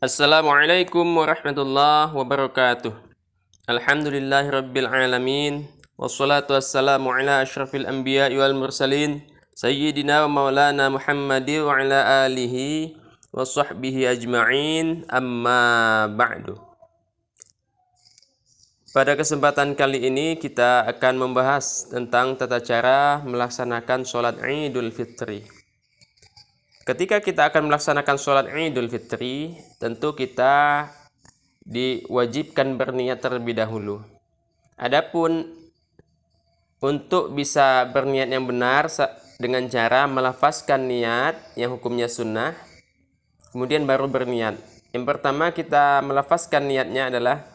Assalamualaikum warahmatullahi wabarakatuh. Alhamdulillahirabbil alamin. Wassalatu wassalamu ala asyrafil anbiya'i wal mursalin sayyidina wa maulana Muhammadi wa ala alihi wa sahbihi ajma'in. Amma ba'du. Pada kesempatan kali ini kita akan membahas tentang tata cara melaksanakan sholat Idul Fitri. Ketika kita akan melaksanakan sholat Idul Fitri, tentu kita diwajibkan berniat terlebih dahulu. Adapun untuk bisa berniat yang benar dengan cara melafazkan niat yang hukumnya sunnah, kemudian baru berniat. Yang pertama kita melafazkan niatnya adalah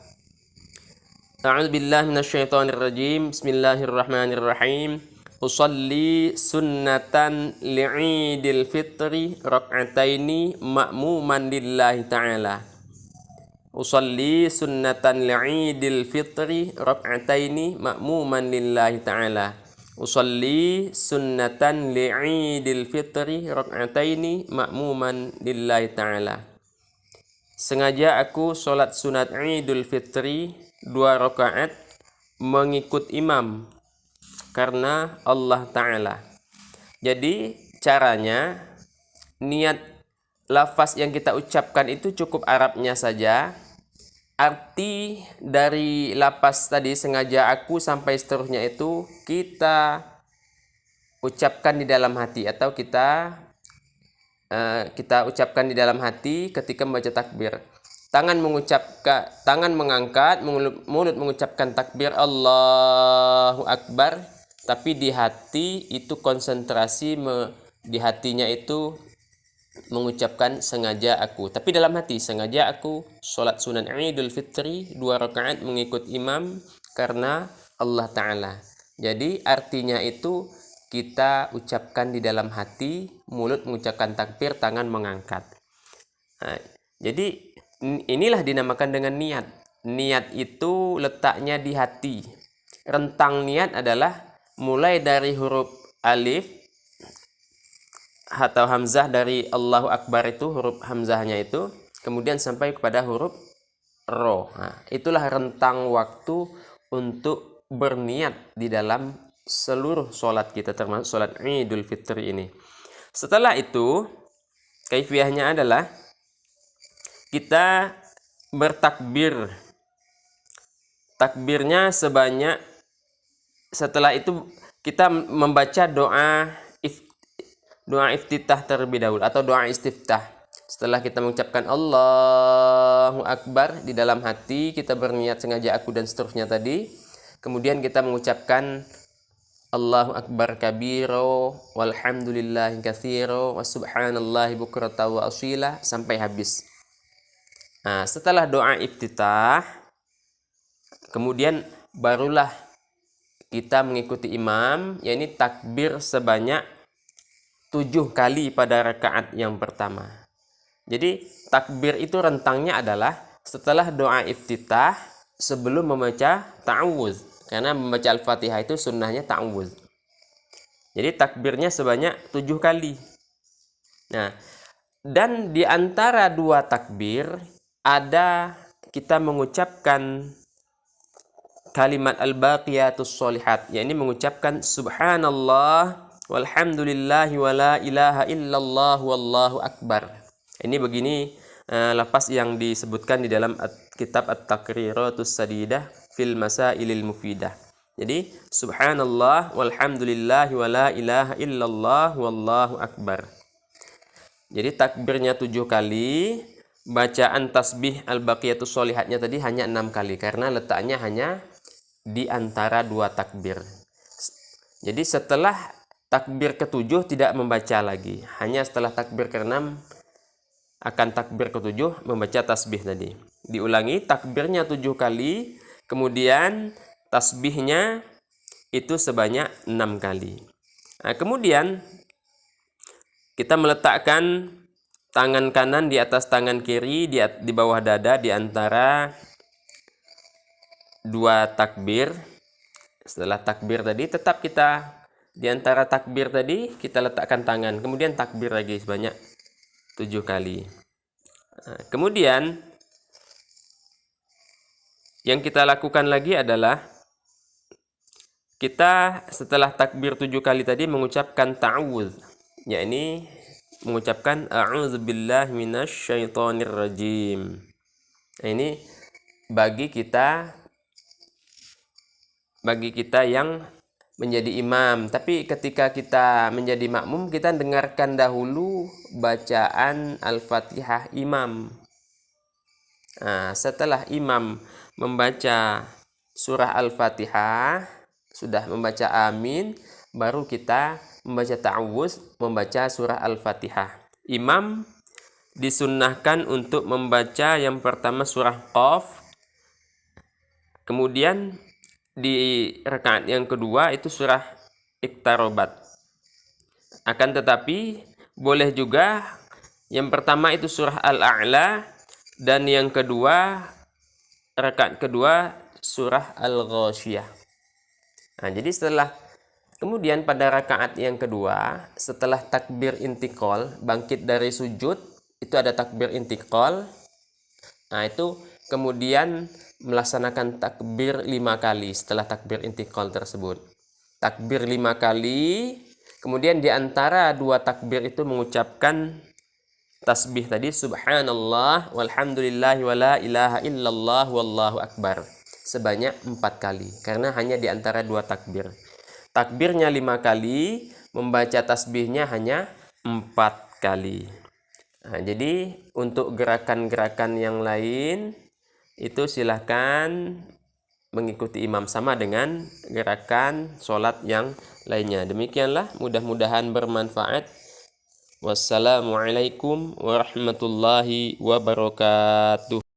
A'udzubillahi minasyaitonirrajim. Bismillahirrahmanirrahim. Usalli sunnatan li'idil fitri rak'ataini ma'muman lillahi ta'ala. Usalli sunnatan li'idil fitri rak'ataini ma'muman lillahi ta'ala. Usalli sunnatan li'idil fitri rak'ataini ma'muman lillahi ta'ala. Sengaja aku sholat sunat Idul Fitri 2 rakaat mengikut imam karena Allah Ta'ala. Jadi caranya, niat lafaz yang kita ucapkan itu cukup Arabnya saja. Arti dari lafaz tadi sengaja aku sampai seterusnya itu kita ucapkan di dalam hati, atau kita ucapkan di dalam hati ketika membaca takbir. Tangan mengangkat, mulut mengucapkan takbir Allahu Akbar, tapi di hati itu konsentrasi di hatinya itu mengucapkan sengaja aku. Tapi dalam hati sengaja aku sholat sunat Idul Fitri 2 rakaat mengikut imam karena Allah Ta'ala. Jadi artinya itu kita ucapkan di dalam hati, mulut mengucapkan takbir, tangan mengangkat. Nah, jadi inilah dinamakan dengan niat. Niat itu letaknya di hati. Rentang niat adalah mulai dari huruf alif atau hamzah, dari Allahu Akbar itu huruf hamzahnya itu, kemudian sampai kepada huruf ro. Nah, itulah rentang waktu untuk berniat di dalam seluruh sholat kita, termasuk sholat Idul Fitri ini. Setelah itu, kaifiahnya adalah kita bertakbir. Takbirnya sebanyak, setelah itu kita membaca doa iftitah terlebih dahulu, atau doa istiftah. Setelah kita mengucapkan Allahu Akbar di dalam hati, kita berniat sengaja aku dan seterusnya tadi. Kemudian kita mengucapkan Allahu Akbar kabiro walhamdulillahi katsiro wa subhanallahi bukrata wa asila sampai habis. Nah, setelah doa iftitah, kemudian barulah kita mengikuti imam, yakni takbir sebanyak 7 kali pada rakaat yang pertama. Jadi takbir itu rentangnya adalah setelah doa iftitah sebelum membaca ta'awudz, karena membaca Al-Fatihah itu sunnahnya ta'awudz. Jadi takbirnya sebanyak 7 kali. Nah, dan di antara 2 takbir ada kita mengucapkan kalimat al-baqiyatus sholihat, yakni mengucapkan subhanallah walhamdulillahi wa la ilaha illallah wallahu akbar. Ini begini lafaz yang disebutkan di dalam kitab At-Taqriratus Sadidah fil Masailil Mufidah. Jadi subhanallah walhamdulillahi wa la ilaha illallah wallahu akbar. Jadi takbirnya 7 kali, bacaan tasbih al-baqiyatus sholihatnya tadi hanya 6 kali karena letaknya hanya di antara 2 takbir. Jadi setelah takbir ke-7 tidak membaca lagi, hanya setelah takbir ke-6 akan takbir ke-7 membaca tasbih tadi. Diulangi takbirnya 7 kali, kemudian tasbihnya itu sebanyak 6 kali. Nah, kemudian kita meletakkan tangan kanan di atas tangan kiri di bawah dada di antara 2 takbir. Setelah takbir tadi tetap kita di antara takbir tadi kita letakkan tangan, kemudian takbir lagi sebanyak 7 kali. Nah, kemudian yang kita lakukan lagi adalah kita setelah takbir 7 kali tadi mengucapkan ta'awudz, yakni mengucapkan a'udzubillahi minasyaitonir rajim. Nah, ini bagi kita yang menjadi imam. Tapi ketika kita menjadi makmum, kita dengarkan dahulu bacaan Al-Fatihah imam. Nah, setelah imam membaca surah Al-Fatihah, sudah membaca amin, baru kita membaca ta'awudz, membaca surah Al-Fatihah. Imam disunnahkan untuk membaca yang pertama surah Qaf, kemudian di rakaat yang kedua itu surah Iqtarobat. Akan tetapi boleh juga yang pertama itu surah Al-A'la dan yang kedua, rakaat kedua surah Al-Ghasyiyah. Nah, jadi kemudian pada rakaat yang kedua, setelah takbir intiqal, bangkit dari sujud, itu ada takbir intiqal. Nah, itu kemudian melaksanakan takbir 5 kali setelah takbir intiqal tersebut. Takbir 5 kali, kemudian di antara 2 takbir itu mengucapkan tasbih tadi, subhanallah walhamdulillah wala ilaha illallah wallahu akbar, sebanyak 4 kali, karena hanya di antara 2 takbir. Takbirnya 5 kali, membaca tasbihnya hanya 4 kali. Nah, jadi untuk gerakan-gerakan yang lain itu silahkan mengikuti imam sama dengan gerakan sholat yang lainnya. Demikianlah, mudah-mudahan bermanfaat. Wassalamualaikum warahmatullahi wabarakatuh.